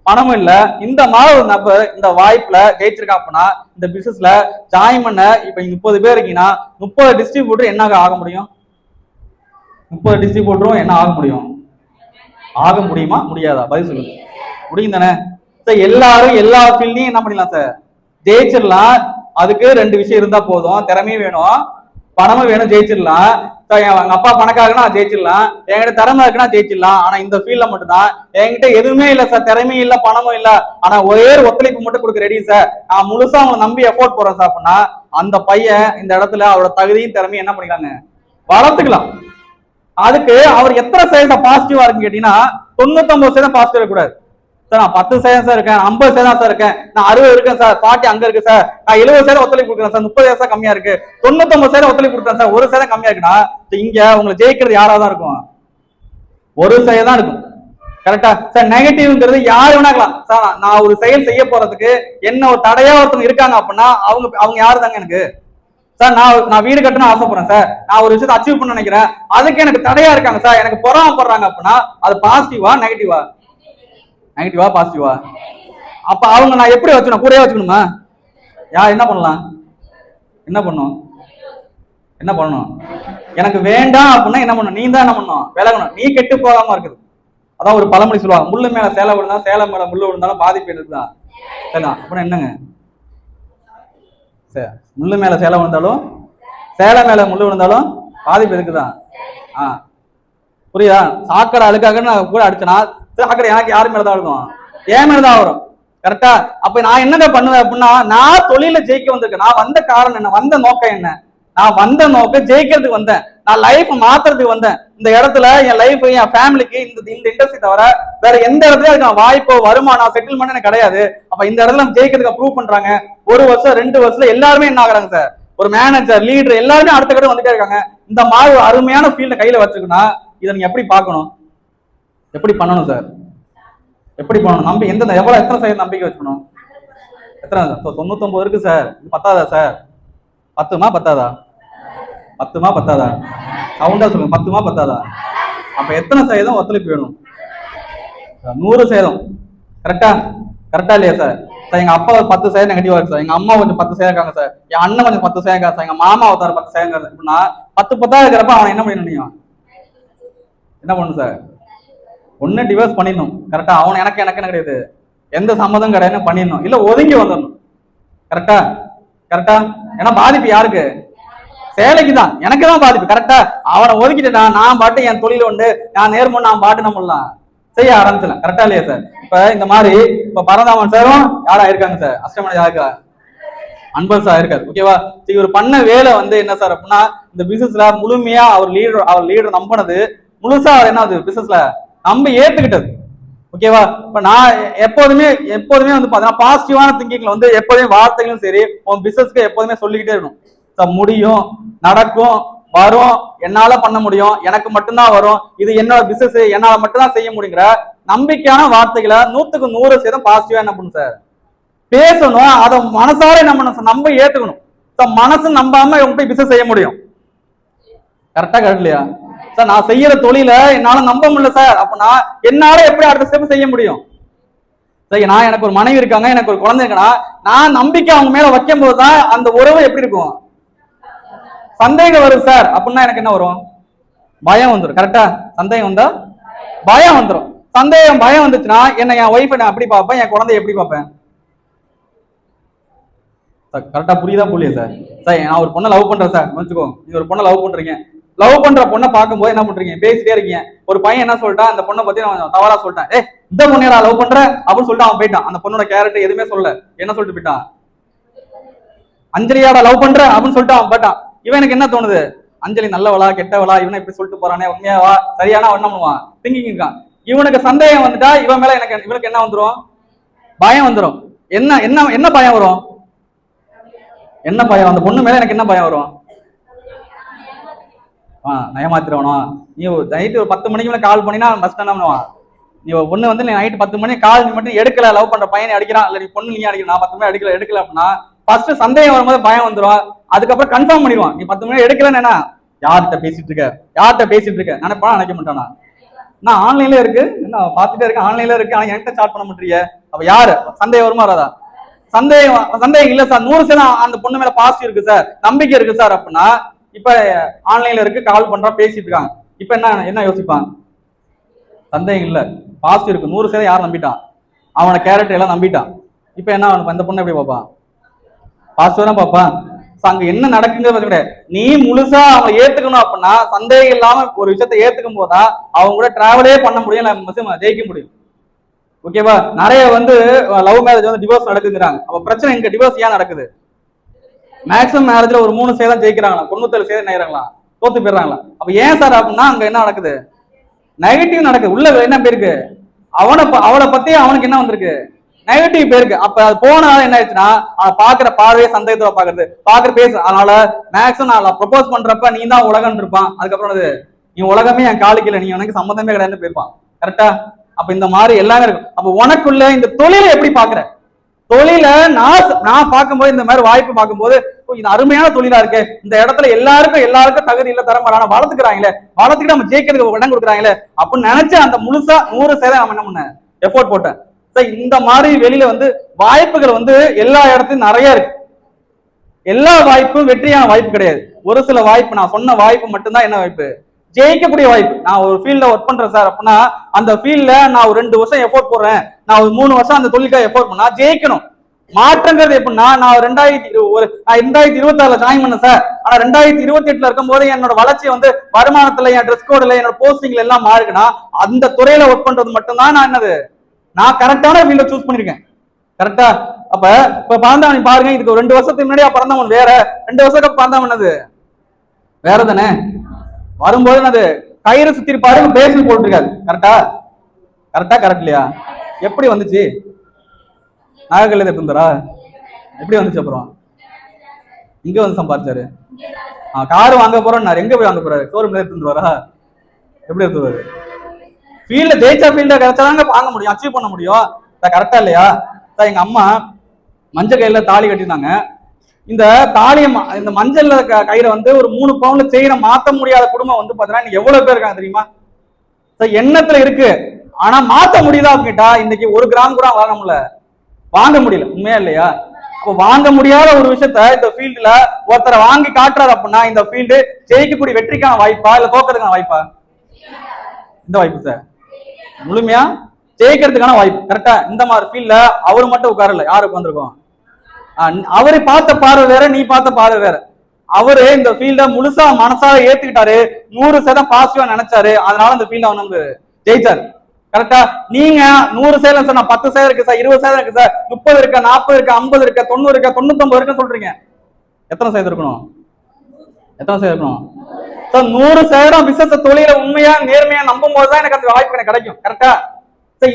Speaker 1: பணமும் இல்ல, இந்த மாதிரி ஒரு நபர் இந்த வாய்ப்புல ஜெயிச்சிருக்கா அப்படின்னா இந்த பிசினஸ்ல ஜாயின் பண்ண இப்ப 30 பேர் இருக்கீங்கன்னா 30 டிஸ்ட்ரிபியூட்டர் என்ன ஆக முடியும்? 30 டிஸ்ட்ரிபியூட்டரும் என்ன ஆக முடியும்? ஆக முடியுமா முடியாதா? பதில் சொல்லுங்க. முடியும் தானே? எல்லாரும் எல்லா ஃபீல்டையும் என்ன பண்ணிடலாம் சார், ஜெயிச்சிடலாம். அதுக்கு 2 விஷயம் இருந்தா போதும், திறமையும் வேணும் பணமும் வேணும், ஜெயிச்சிடலாம். எங்க அப்பா பணக்காரனா ஜெயிச்சிடலாம், என்கிட்ட திறமை இருக்குன்னா ஜெயிச்சிடலாம். ஆனா இந்த ஃபீல்ட்ல மட்டும்தான் என்கிட்ட எதுவுமே இல்ல சார், திறமையும் இல்ல பணமும் இல்ல, ஆனா ஒரே ஒத்துழைப்பு மட்டும் கொடுக்க ரெடி சார், நான் முழுசா அவங்க நம்பி எஃபோர்ட் போறேன் சார் அப்படின்னா அந்த பையன் இந்த இடத்துல அவரோட தகுதியும் திறமையும் என்ன பண்ணிக்கலாங்க, வளர்த்துக்கலாம். அதுக்கு அவர் எத்தனை சதவீதம் பாசிட்டிவா இருக்குன்னு கேட்டீங்கன்னா 99% பாசிட்டிவ் இருக்கக்கூடாது சார். நான் 10% சார் இருக்கேன், 50% சார் இருக்கேன், நான் 60 இருக்கேன் சார், 40 அங்க இருக்கு சார், நான் 70% ஒத்துழைப்பு கொடுக்குறேன் சார், 30% கம்மியா இருக்கு, 99% ஒத்துழைப்பு கொடுக்குறேன் சார், 1% கம்மியா இருக்குன்னா இங்க உங்களை ஜெயிக்கிறது யாராதான் இருக்கும்? 1% தான் இருக்கும். கரெக்டா சார்? நெகட்டிவ்ங்கிறது யாரு வேணாக்கலாம் சார். நான் ஒரு செயல் செய்ய போறதுக்கு என்ன ஒரு தடையா ஒருத்தவங்க இருக்காங்க அப்படின்னா அவங்க யாரு தாங்க எனக்கு சார்? நான் வீடு கட்டணும் ஆசைப்படுறேன் சார், நான் ஒரு விஷயத்தை அச்சீவ் பண்ண நினைக்கிறேன், அதுக்கு எனக்கு தடையா இருக்காங்க சார், எனக்கு பொறாமப்படுறாங்க அப்படின்னா அது பாசிட்டிவா நெகட்டிவா? நெகட்டிவா பாசிட்டிவா? அப்ப அவங்க நான் எப்படி வச்சுக்கணும், கூடயே வச்சுக்கணுமா? என்ன பண்ணலாம், என்ன பண்ணும், என்ன பண்ணணும்? எனக்கு வேண்டாம் அப்படின்னா என்ன பண்ணணும்? நீ தான் என்ன பண்ணணும், விலகணும். நீ கெட்டு போகாம இருக்குது. அதான் ஒரு பழமொழி சொல்லுவாங்க, முள்ளு மேல சேலை விழுந்தாலும் சேலை மேல முள்ளு விழுந்தாலும் பாதிப்பு இருக்குதான். சரிதான் அப்படின்னா என்னங்க, முள்ளு மேல சேலை விழுந்தாலும் சேலை மேல முள்ளு விழுந்தாலும் பாதிப்பு இருக்குதான். புரியுதா? சாக்கடை அழுக்காக நான் கூட அடிச்சனா சாக்கடை எனக்கு யாரு மேலதான் இருக்கும், என் மேலதான் வரும். கரெக்டா? அப்ப நான் என்னதான் பண்ணுவேன் அப்படின்னா நான் தொழில ஜெயிக்க வந்திருக்கேன். நான் வந்த காரணம் என்ன, வந்த நோக்கம் என்ன? நான் வந்த நோக்கம் ஜெயிக்கிறதுக்கு வந்தேன், நான் லைஃப் மாத்துறதுக்கு வந்தேன். இந்த இடத்துல என் லைஃப் என் ஃபேமிலிக்கு இந்த இண்டஸ்ட்ரி தவிர வேற எந்த இடத்துல அதுக்கு வாய்ப்போ வருமானம் செட்டில்மெண்ட் எனக்கு கிடையாது. அப்ப இந்த இடத்துல நம்ம ஜெயிக்கிறதுக்கு ப்ரூவ் பண்றாங்க. 1 வருஷம் 2 வருஷத்துல எல்லாருமே என்ன ஆகுறாங்க சார், ஒரு மேனேஜர் லீடர் எல்லாருமே அடுத்த கட்ட வந்துட்டே இருக்காங்க. இந்த மாதிரி ஒரு அருமையான ஃபீல்ட கையில வச்சுக்கணும்னா இதை நீங்க எப்படி பார்க்கணும், எப்படி பண்ணணும் சார், எப்படி பண்ணணும்? நம்பி எவ்வளவு எத்தனை சதவீதம் நம்பிக்கை வச்சுக்கணும்? எத்தனை? 99 இருக்கு சார், இது பத்தாதா சார்? 10மா பத்தாதா? 10மா பத்தாதா? கவுண்டா சொல்லுங்க, 10மா பத்தாதா? அப்ப எத்தனை சதவீதம் ஒத்துழைப்பு வேணும்? 100%. கரெக்டா? கரெக்டா இல்லையா சார்? எங்க அப்பா 10% நெகட்டிவா இருக்கு சார், எங்க அம்மா கொஞ்சம் 10% இருக்காங்க சார், என் அண்ணன் கொஞ்சம் 10% இருக்காங்க சார், எங்க மாமா ஒருத்தர் 10% இருக்காரு அப்படின்னா 10 இருக்கிறப்ப அவன் என்ன பண்ணணும், என்ன பண்ணணும் சார்? ஒண்ணு டிவோர்ஸ் பண்ணிடணும். கரெக்டா? அவன் எனக்கு என்ன கிடையாது, எந்த சம்மதம் கிடையாது பண்ணிடணும், இல்ல ஒதுங்கி வந்துடணும். கரெக்டா? கரெக்டா? ஏன்னா பாதிப்பு யாருக்கு? சேலைக்கு தான், எனக்கு தான் பாதிப்பு. கரெக்டா? அவனை ஒதுக்கிட்டு நான் பாட்டு என் தொழில உண்டு, நான் நேர்ம நான் பாட்டு நம்மளாம் செய்ய ஆரம்பிச்சலாம். கரெக்டா இல்லையா சார்? இப்ப இந்த மாதிரி இப்ப பரந்தாமன் சாரும் யாரா இருக்காங்க சார், அஷ்டமணி யாருக்கா அன்பர் சார் இருக்காரு. ஓகேவா? இவர் பண்ண வேலை வந்து என்ன சார் அப்படின்னா இந்த பிசினஸ்ல முழுமையா அவர் லீடர் நம்பினது முழுசா அவர் என்ன பிசினஸ்ல நம்ப ஏத்துக்கிட்டது. ஓகேவா? இப்ப நான் எப்போதுமே வந்து பாத்தீங்கன்னா பாசிட்டிவான திங்கிங்ல வந்து எப்போதுமே வார்த்தைகளும் சரி உன் பிசினஸ்க்கு எப்போதுமே சொல்லிக்கிட்டே இருக்கணும். முடியும், நடக்கும், வரும், என்னால பண்ண முடியும், எனக்கு மட்டும்தான் வரும், இது என்னோட பிசினஸ், என்னால மட்டும்தான் செய்ய முடியுங்கிற நம்பிக்கையான வார்த்தைகளை 100% பாசிட்டிவா என்ன பண்ணும் சார் பேசணும். அதை மனசார நம்ம ஏத்துக்கணும். மனசு நம்பாம போய் பிசினஸ் செய்ய முடியும். கரெக்டா கரெக்ட் இல்லையா சார்? நான் செய்யற தொழில என்னால நம்ப முடியல சார், அப்ப என்னால எப்படி அடுத்த ஸ்டெப் செய்ய முடியும்? சரி, நான் எனக்கு ஒரு மனைவி இருக்காங்க, எனக்கு ஒரு குழந்தை இருக்குன்னா நான் நம்பிக்கை அவங்க மேல வைக்கும் போதுதான் அந்த உறவு எப்படி இருக்கும்? சந்தேகம் வரும் சார், அப்படின்னா எனக்கு என்ன வரும்? பயம் வந்துடும். கரெக்டா? சந்தேகம் வந்தா பயம் வந்துடும். சந்தேகம் பயம் வந்துச்சுன்னா என்ன, என் ஒய்ஃபை நான் எப்படி பார்ப்பேன், என் குழந்தைய எப்படி பார்ப்பேன்? கரெக்டா புரியுதா புரியுது சார்? சார் நான் ஒரு பொண்ணை லவ் பண்றேன் சார் வச்சுக்கோ, நீங்க ஒரு பொண்ணை லவ் பண்றீங்க. லவ் பண்ற பொண்ணை பார்க்கும்போது என்ன பண்றீங்க, பேசிட்டே இருக்கீங்க. ஒரு பையன் என்ன சொல்லிட்டான், அந்த பொண்ணை பத்தி நான் தவறா சொல்லிட்டேன், இந்த பொண்ணை லவ் பண்ற அப்படின்னு சொல்லிட்டு அவன் போயிட்டான். அந்த பொண்ணோட கேரக்டர் எதுவுமே சொல்லல, என்ன சொல்லிட்டு போயிட்டான், அஞ்சலியாட லவ் பண்ற அப்படின்னு சொல்லிட்டு அவன் போயிட்டான். இவன் எனக்கு என்ன தோணுது, அஞ்சலி நல்லவளா கெட்டவளா, இவனை இப்படி சொல்லிட்டு போறானே, உண்மையாவா சரியான ஒண்ணு பண்ணுவான், திங்கிங் இருக்கான். இவனுக்கு சந்தேகம் வந்துட்டா இவன் மேல இவனுக்கு என்ன வந்துடும், பயம் வந்துடும். என்ன என்ன என்ன பயம் வரும், என்ன பயம், அந்த பொண்ணு மேல எனக்கு என்ன பயம் வரும்? நயமாத்திரவனா, நீ நைட்டு ஒரு 10 மணிக்கு மேல கால் பண்ணினா பஸ் என்ன பண்ணுவான், நீ பொண்ணு வந்து நைட்டு 10 மணி கால் நீ மட்டும் எடுக்கல, லவ் பண்ற பையனை அடிக்கிறான், இல்ல நீ பொண்ணு நீ அடிக்கிற, நான் 10 மணி எடுக்கல அப்படின்னா ஃபர்ஸ்ட் சந்தேகம் வரும்போது பயம் வந்துடும். அதுக்கப்புறம் கன்ஃபார்ம் பண்ணிடுவான், நீ 10 மணி எடுக்கலன்னு என்ன, யார்கிட்ட பேசிட்டு இருக்க நினைப்பானா நினைக்க மாட்டானா? நான் ஆன்லைன்ல இருக்கு, என்ன பாத்துட்டே இருக்கேன், ஆன்லைன்ல இருக்கு, ஆனா என்கிட்ட சாட் பண்ண மாட்டீங்க, அப்ப யாரு? சந்தேகம் வருமா வராதா? சந்தேகம் இல்ல சார், 100% அந்த பொண்ணு மேல பாசிட்டிவ் இருக்கு சார், நம்பிக்கை இருக்கு சார் அப்படின்னா, இப்ப ஆன்லைன்ல இருக்கு, கால் பண்றா, பேசிட்டு இருக்காங்க, இப்ப என்ன யோசிப்பான்? சந்தேகம் இல்ல, பாசிட்டிவ் இருக்கு, 100% யார் நம்பிட்டான், அவனோட கேரக்டர் எல்லாம் நம்பிட்டான். இப்ப என்ன அந்த பொண்ணை எப்படி பார்ப்பான்? பாசிட்டிவ் தான் பார்ப்பான். அங்க என்ன நடக்குங்கிறது கிடையாது. நீ முழுசா அவங்களை ஏத்துக்கணும் அப்படின்னா, சந்தேகம் இல்லாம ஒரு விஷயத்த ஏத்துக்கும் போதுதான் அவங்க கூட டிராவலே பண்ண முடியும், ஜெயிக்க முடியும். ஓகேவா? நிறைய லவ் மேரேஜ் டிவோர்ஸ் நடக்குங்கிறாங்க. அப்ப பிரச்சனை எங்க, டிவோர்ஸ் ஏன் நடக்குது? மேக்ஸிமம் மேரேஜ்ல ஒரு 3% ஜெயிக்கிறாங்களா, 97% என்ன தோத்து போயிடுறாங்களா? அப்ப ஏன் சார் அப்படின்னா அங்க என்ன நடக்குது, நெகட்டிவ் நடக்குது. உள்ள என்ன பேருக்கு, அவளை பத்தி அவனுக்கு என்ன வந்திருக்கு, நெகட்டிவ் பேருக்கு. அப்ப அது போனால என்ன ஆயிடுச்சுன்னா, அவன் பாக்குற பார்வையை சந்தேகத்தோட பாக்குற பேசு. அதனால மேக்ஸிமம் நான் ப்ரொபோஸ் பண்றப்ப நீ தான் உலகம் இருப்பான், அதுக்கப்புறம் நீ உலகமே என் காலுக்கு இல்லை, நீ எனக்கு சம்மந்தமே கிடையாதுன்னு போயிருப்பான். கரெக்டா? அப்ப இந்த மாதிரி எல்லாமே இருக்கும். அப்ப உனக்குள்ள இந்த தொழிலை எப்படி பாக்குற, தொழில நான் பார்க்கும்போது, இந்த மாதிரி வாய்ப்பு பார்க்கும்போது இது அருமையான தொழிலா இருக்கு, இந்த இடத்துல எல்லாருக்கும் தகுதி இல்ல, தரம் வரான வளர்த்துக்கிறாங்களே, வளர்த்துக்கிட்டு நம்ம ஜெயிக்கிறதுக்கு இடம் கொடுக்குறாங்களே அப்படின்னு நினைச்சு அந்த முழுசா 100% நம்ம என்ன பண்ண எஃபோர்ட் போட்டேன். இந்த மாதிரி வெளியில வாய்ப்புகள் எல்லா இடத்துலயும் நிறைய இருக்கு. எல்லா வாய்ப்பும் வெற்றியான வாய்ப்பு கிடையாது. ஒரு சில வாய்ப்பு, நான் சொன்ன வாய்ப்பு மட்டும்தான் என்ன வாய்ப்பு, ஜெயிக்கக்கூடிய வாய்ப்பு. நான் ஒரு ஃபீல்ட்ல ஒர்க் பண்றேன் சார் அப்படின்னா, அந்த ஃபீல்ட்ல நான் ஒரு 2 வருஷம் எஃபோர்ட் போடுறேன், நான் ஒரு 3 வருஷம் அந்த தொழிலுக்காக எஃபோர்ட் பண்ணா ஜெயிக்கணும். மாற்றங்கிறது எப்படின்னா, நான் 2026 ஜாயின் பண்ணேன் சார், ஆனா 2028 இருக்கும் போது என்னோட வளர்ச்சி வருமானத்துல, என் ட்ரெஸ் கோட்ல, என்னோட போஸ்டிங்ல எல்லாம் மாறுக்குன்னா, அந்த துறையில ஒர்க் பண்றது மட்டும்தான் நான் கரெக்டான ஃபீல்ட சூஸ் பண்ணிருக்கேன். கரெக்டா? அப்ப பறந்தவன் பாருங்க, இதுக்கு 2 வருஷத்துக்கு முன்னாடியா பறந்தவன் வேற, 2 வருஷத்துக்கு பறந்தவன் வேற தானே. வரும்போது கயிறு சுத்தி பாருங்க, பேசி போட்டுருக்காரு. கரெக்டா? கரெக்ட் இல்லையா? எப்படி வந்துச்சு, நாகக்கல்ல எடுத்துறா, எப்படி வந்துச்சு? அப்புறம் இங்க சம்பாதிச்சாரு, காரு வாங்க போறோம், எங்க போய் வாங்க போறாரு, ஷோரூம்ல எடுத்துருவாரா, எப்படி எடுத்துருவாரு? ஃபீல்ட ஜெயிச்சா ஃபீல்ட கிடைச்சாதாங்க வாங்க முடியும், அச்சீவ் பண்ண முடியும். கரெக்டா இல்லையா? எங்க அம்மா மஞ்சள் கையில தாலி கட்டிருந்தாங்க. இந்த தாலியை, இந்த மஞ்சள் கயிறை ஒரு 3 பவுன்ல செயினை மாத்த முடியாத குடும்பம் பாத்தீங்கன்னா எவ்வளவு பேர் இருக்காங்க தெரியுமா? எண்ணத்துல இருக்கு, ஆனா மாத்த முடியுதா கேட்டா இன்னைக்கு 1 கிராம் கூட வாங்க முடியல. உண்மையா இல்லையா? அப்ப வாங்க முடியாத ஒரு விஷயத்த இந்த ஃபீல்டுல ஒருத்தரை வாங்கி காட்டுறாரு அப்படின்னா, இந்த ஃபீல்டு ஜெயிக்கக்கூடிய வெற்றிக்கான வாய்ப்பா இல்ல தோக்கிறதுக்கான வாய்ப்பா? இந்த வாய்ப்பு சார், முழுமையா ஜெயிக்கிறதுக்கான வாய்ப்பு. கரெக்டா? இந்த மாதிரி ஃபீல்ட்ல அவரு மட்டும் உட்காரல, யாரு உட்காந்துருக்கோம், அவரை பார்த்த பார்வை வேற, நீ பார்த்த பார்வை வேற. அவரு இந்த ஃபீல்ட முழுசா மனசார ஏத்துக்கிட்டாரு, 100% பாசிட்டிவா நினைச்சாரு, அதனால இந்த ஃபீல்ட ஜெயிச்சாரு. கரெக்டா? நீங்க 100% சார், நான் 10% இருக்கு சார், 20% இருக்கு சார், 30 இருக்கு, 40 இருக்கு, 50 இருக்கு, 90 இருக்கு, 99 இருக்கு சொல்றீங்க. எத்தனை சதவீதம் இருக்கணும், 100% பிசினஸ் தொழில உண்மையா நேர்மையா நம்பும் போதுதான் எனக்கு அந்த வாய்ப்பு எனக்கு கிடைக்கும். கரெக்டா?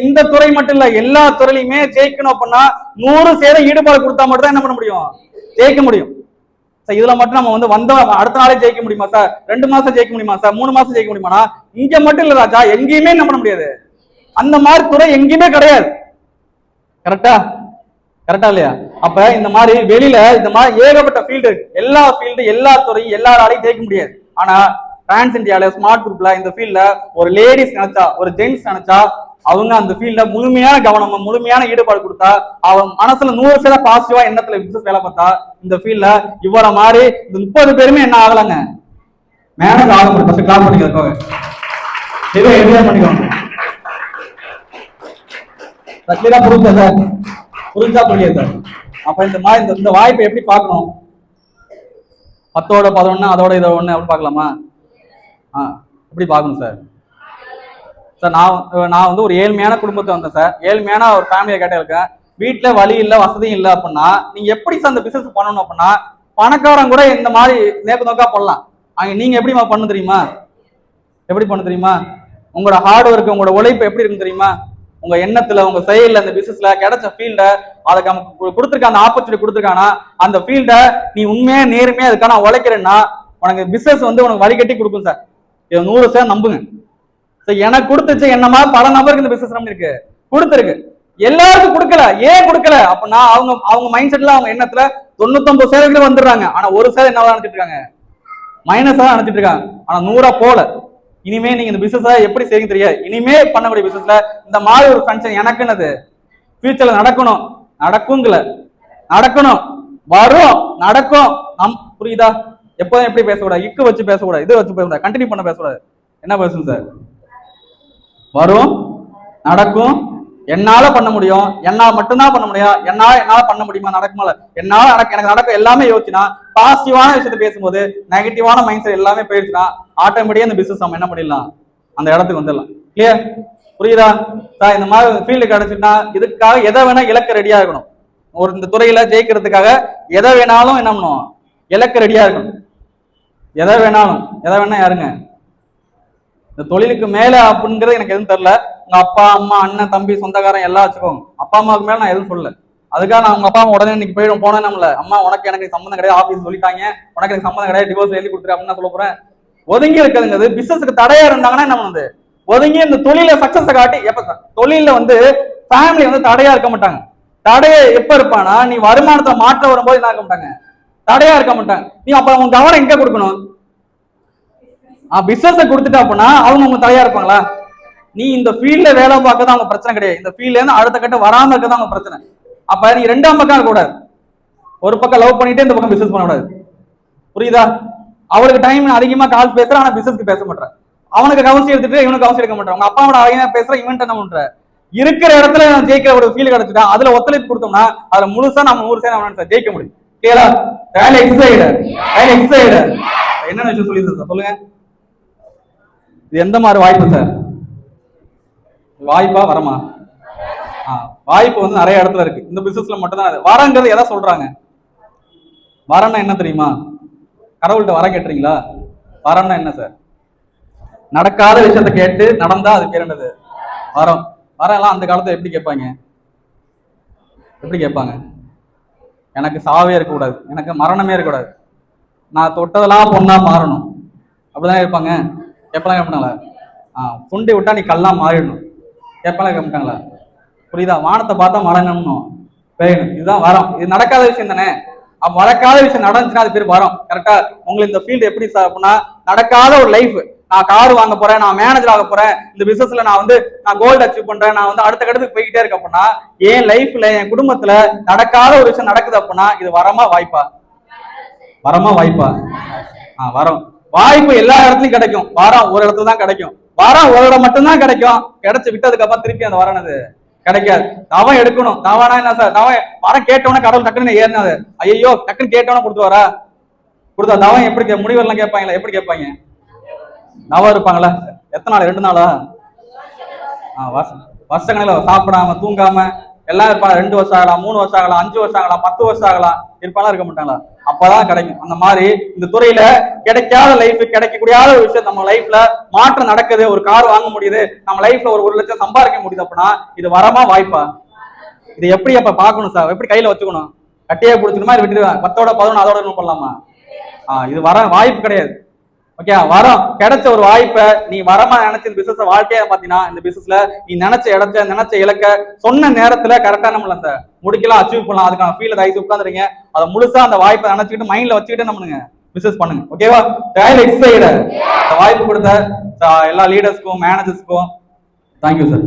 Speaker 1: இந்த துறை மட்டும் இல்ல, எல்லா துறையிலுமே ஜெயிக்கணும் அப்படின்னா 100% ஈடுபாடு கொடுத்தா மட்டும் தான் என்ன பண்ண முடியும், ஜெயிக்க முடியும். இதுல மட்டும் நம்ம வந்த அடுத்த நாளே ஜெயிக்க முடியுமா சார், 2 மாசம் ஜெயிக்க முடியுமா சார், 3 மாசம் ஜெயிக்க முடியுமா? இங்க மட்டும் இல்ல ராஜா, எங்கேயுமே என்ன பண்ண முடியாது, அந்த மாதிரி துறை எங்கேயுமே கிடையாது. கரெக்டா கரெக்டா இல்லையா? அப்ப இந்த மாதிரி வெளியில இந்த மாதிரி ஏகப்பட்ட ஃபீல்டு இருக்கு. எல்லா ஃபீல்டு எல்லா துறையும் எல்லாராலையும் ஜெயிக்க முடியாது. ஆனா டிரான்ஸ் இந்தியால ஸ்மார்ட் குரூப்ல இந்த ஃபீல்ட்ல ஒரு லேடிஸ் நினைச்சா ஒரு ஜென்ட்ஸ் நினைச்சா அவங்க அந்த ஃபீல்ட்ல முழுமையான கவனம் முழுமையான ஈடுபாடு கொடுத்தா அவன் மனசுல 100% பாசிட்டிவா எண்ணத்துல பிசினஸ் வேலை பார்த்தா இந்த ஃபீல்ட்ல இவர மாதிரி இந்த 30 பேருமே என்ன ஆகலாங்க, மேனேஜ் ஆக முடியும். ஃபர்ஸ்ட் கிளாஸ் பண்ணிக்கிறதுக்காக இதை என்ஜாய் பண்ணிக்கோங்க. கிளியரா புரிஞ்சா சார்? புரிஞ்சா புரியாது சார்? அப்ப இந்த மாதிரி இந்த வாய்ப்பை எப்படி பார்க்கணும்? 10ஓட 11 அதோட இதை ஒண்ணு அப்படி பார்க்கலாமா? எப்படி பார்க்கணும் சார்? சார் நான் வந்து ஒரு ஏழ்மையான குடும்பத்தை வந்தேன் சார். ஏழ்மையான ஒரு ஃபேமிலியை கேட்டிருக்கேன். வீட்டுல வழி இல்லை வசதியும் இல்லை அப்படின்னா நீங்க எப்படி சார் இந்த பிசினஸ் பண்ணணும் அப்படின்னா பணக்காரன் கூட இந்த மாதிரி நேக்கு நோக்கா பண்ணலாம். நீங்க எப்படி பண்ண தெரியுமா? எப்படி பண்ண தெரியுமா? உங்களோட ஹார்ட் ஒர்க் உங்களோட உழைப்பு எப்படி இருக்கு தெரியுமா? உங்க எண்ணத்துல உங்க செயல்ல அந்த பிசினஸ்ல கிடைச்ச ஃபீல்ட அதுக்கு நமக்கு கொடுத்துருக்க அந்த ஆப்பர்ச்சுனிட்டி கொடுத்துருக்கானா அந்த ஃபீல்ட நீ உண்மையா நேர்மையா அதுக்கான உழைக்கிறேன்னா உனக்கு பிசினஸ் வந்து உனக்கு வழிகட்டி கொடுக்கும் சார். 100% நம்புங்க. எனக்கு கொடுத்துச்சு என்னமா பல நபருக்கு இந்த பிசினஸ் நம்ம இருக்கு கொடுத்துருக்கு. எல்லாருக்கும் கொடுக்கல. ஏன் கொடுக்கல அப்படின்னா அவங்க மைண்ட் செட்ல அவங்க எண்ணத்துல 99% வந்துடுறாங்க. ஆனா ஒரு சேர் என்னவா நினைச்சிட்டு இருக்காங்க, மைனஸா நினைச்சிட்டு இருக்காங்க. ஆனா 100 போல. இனிமே நீங்க இந்த பிசினஸ எப்படி செய்ய தெரியாது. இனிமே பண்ணக்கூடிய பிசினஸ்ல இந்த மாதிரி ஒரு ஃபங்க்ஷன் எனக்குன்னது ஃபியூச்சர்ல நடக்கணும். நடக்குங்கள நடக்கணும், வரும், நடக்கும். புரியுதா? எப்போதும் எப்படி பேசக்கூடாது, இக்கு வச்சு பேசக்கூடாது, இது வச்சு பேசக்கூடாது, கண்டினியூ பண்ண பேசக்கூடாது. என்ன பேசணும் சார்? வரும், நடக்கும், என்னால பண்ண முடியும், என்னால மட்டும்தான் பண்ண முடியும், என்னால பண்ண முடியுமா, நடக்குமா, என்னால எனக்கு நடக்கும் எல்லாமே யோசிச்சுனா பாசிட்டிவான விஷயத்த பேசும்போது நெகட்டிவான மைண்ட் செட் எல்லாமே போயிடுச்சுன்னா ஆட்டோமேட்டிக்கா இந்த பிசினஸ் நம்ம என்ன பண்ணிடலாம், அந்த இடத்துக்கு வந்துடலாம். கிளியர்? புரியுதா சார்? இந்த மாதிரி ஃபீல்டு கிடைச்சுன்னா இதுக்காக எதை வேணா இலக்க ரெடியா இருக்கணும். ஒரு இந்த துறையில ஜெயிக்கிறதுக்காக எதை வேணாலும் என்ன பண்ணணும், இலக்க ரெடியா இருக்கணும். எதை வேணா யாருங்க இந்த தொழிலுக்கு மேல அப்படிங்கிறது எனக்கு எதுவும் தெரியல. உங்க அப்பா அம்மா அண்ணன் தம்பி சொந்தக்காரன் எல்லாம் வச்சுக்கோங்க. அப்பா அம்மாவுக்கு மேல நான் எதுவும் சொல்லல. அதுக்காக நான் உங்க அப்பா அம்மா உடனே இன்னைக்கு போனேன் நம்மள அம்மா உனக்கு எனக்கு சம்மந்தம் கிடையாது, ஆபீஸ் சொல்லிட்டாங்க, உனக்கு எனக்கு சம்மந்தம் கிடையாது, டிவோர்ஸ் எழுதி கொடுத்துரு அப்படின்னு சொல்ல போறேன். ஒதுங்கி இருக்கிறதுங்கிறது பிசினஸ்க்கு தடையா இருந்தாங்கன்னா என்ன பண்ணுது, ஒதுங்கி இந்த தொழில சக்சஸ் காட்டி. எப்ப தொழில வந்து ஃபேமிலி வந்து தடையா இருக்க மாட்டாங்க. தடையை எப்ப இருப்பானா நீ வருமானத்தை மாற்ற வரும்போது என்ன இருக்க மாட்டாங்க, தடையா இருக்க மாட்டாங்க. நீ அப்ப உங்க கவனம் எங்க கொடுக்கணும், பிசினஸ் கொடுத்துட்டா அப்படின்னா அவங்க தடையா இருப்பாங்களா? நீ இந்த ஃபீல்ட்ல வேலை பார்க்கதான் அவங்க பிரச்சனை கிடையாது. இந்த ஃபீல்ட்ல இருந்து அடுத்த கட்டம் வராம இருக்கதான் அவங்க பிரச்சனை. அப்ப நீ ரெண்டாம் பக்கம் இருக்கக்கூடாது. ஒரு பக்கம் லவ் பண்ணிட்டு இந்த பக்கம் பிசினஸ் பண்ணக்கூடாது. புரியுதா? அவளுக்கு டைம் அதிகமா கால் பேசுற, ஆனா பிசினஸ்க்கு பேச மாட்டேன். அவனுக்கு கவனிச்சு எடுத்துட்டு இவனுக்கு கவனிச்சு எடுக்க மாட்டான். உங்க அப்பாவோட அதிகமா பேசுற, இவன் என்ன பண்ற, இருக்கிற இடத்துல நான் ஜெயிக்கிற ஒரு ஃபீல் கிடைச்சிட்டா அதுல ஒத்துழைப்பு கொடுத்தோம்னா அதுல முழுசா நம்ம 100% ஜெயிக்க முடியும். கேளா? என்ன விஷயம் சொல்லி சொல்லுங்க. இது எந்த மாதிரி வாய்ப்பு சார்? வாய்ப்பா வரமா? வாய்ப்பு வந்து நிறைய இடத்துல இருக்கு. இந்த பிசினஸ்ல மட்டும் தான் வரங்கிறது எதை சொல்றாங்க. வரம்னா என்ன தெரியுமா? கடவுள்கிட்ட வர கேட்டுறீங்களா? வரம்னா என்ன சார்? நடக்காத விஷயத்த கேட்டு நடந்தா அது பேர் என்னது? வரம். வரலாம் அந்த காலத்துல எப்படி கேட்பாங்க, எப்படி கேட்பாங்க? எனக்கு சாவே இருக்கக்கூடாது, எனக்கு மரணமே இருக்கக்கூடாது, நான் தொட்டதெல்லாம் பொண்ணா மாறணும், அப்படிதான் இருப்பாங்க. எப்பெல்லாம் கேட்பாங்களா? துண்டி விட்டா நீ கல்லாம் மாறிடணும், எப்பெல்லாம் கேட்பாங்களா? புரியுதா? வானத்தை பார்த்தா மழை நம்பணும், பெய்யணும். இதுதான் வரம். இது நடக்காத விஷயம் தானே. அப்ப நடக்காத விஷயம் நடந்துச்சுன்னா அது பேர் வரம். கரெக்டா? உங்களுக்கு இந்த ஃபீல்டு எப்படி சார் அப்படின்னா நடக்காத ஒரு லைஃப். நான் கார் வாங்க போறேன், நான் மேனேஜர் ஆக போறேன், இந்த பிசினஸ்ல நான் கோல்டு அச்சீவ் பண்றேன், நான் வந்து அடுத்த கட்டத்துக்கு போய்கிட்டே இருக்க அப்படின்னா என் லைஃப்ல என் குடும்பத்துல நடக்காத ஒரு விஷயம் நடக்குது அப்படின்னா இது வரமா வாய்ப்பா? வரமா வாய்ப்பா? வரம். வாய்ப்பு எல்லா இடத்துலயும் கிடைக்கும், வரம் ஒரு இடத்துல தான் கிடைக்கும். வரம் ஒரு இடம் மட்டும்தான் கிடைக்கும். கிடைச்சு விட்டதுக்கு அப்புறம் திருப்பி அந்த வரனது கிடைக்காது. தவம் எடுக்கணும். தவனா என்ன சார்? தவம் வரம் கேட்டவன கடவுள் டக்குன்னு ஏறினது ஐயோ டக்குன்னு கேட்டவன கொடுத்துவாரா? கொடுத்தா தவம் எப்படி முடிவெல்லாம் கேட்பாங்களா? எப்படி கேட்பாங்க? நவம் இருப்பாங்களா? எத்தனை நாள்? 2 நாளா? வருஷங்கள சாப்பிடாம தூங்காம எல்லாம் இருப்பாங்க. 2 வருஷம் ஆகலாம், 3 வருஷம் ஆகலாம், 5 வருஷம் ஆகலாம், 10 வருஷம் ஆகலாம், இருப்பாங்களா இருக்க மாட்டாங்களா? அப்பதான் கிடைக்கும். அந்த மாதிரி இந்த துறையில கிடைக்காத லைஃப், கிடைக்கக்கூடிய ஒரு விஷயம் நம்ம லைஃப்ல மாற்றம் நடக்குது. ஒரு கார் வாங்க முடியுது, நம்ம லைஃப்ல ஒரு 1 லட்சம் சம்பாதிக்க முடியுது அப்படின்னா இது வரமா வாய்ப்பா? இது எப்படி அப்ப பாக்கணும் சார்? எப்படி கையில வச்சுக்கணும்? கட்டியே குடிச்சிருமா? இது விட்டுருவேன் 10ஓட 11 அதோட பண்ணலாமா? இது வர வாய்ப்பு கிடையாது. ஓகே, வரோம் கிடைச்ச ஒரு வாய்ப்பை நீ வரமா நினைச்ச பிசினஸ் வாழ்க்கையா பாத்தீங்கன்னா இந்த பிசினஸ்ல நீ நினைச்ச இடத்த நினைச்ச இலக்க சொன்ன நேரத்துல கரெக்டா நம்மள அந்த முடிக்கலாம் அச்சீவ் பண்ணலாம். அதுக்கான ஃபீல் ரைஸ் உட்காந்துருங்க. அதை முழுசா அந்த வாய்ப்பை நினைச்சுக்கிட்டு மைண்ட்ல வச்சுக்கிட்டு நம்மளுங்க பிசினஸ் பண்ணுங்க. ஓகேவா? எக்ஸைட் வாய்ப்பு கொடுத்த எல்லா லீடர்ஸ்க்கும் மேனேஜர்ஸ்க்கும் தேங்க்யூ சார்.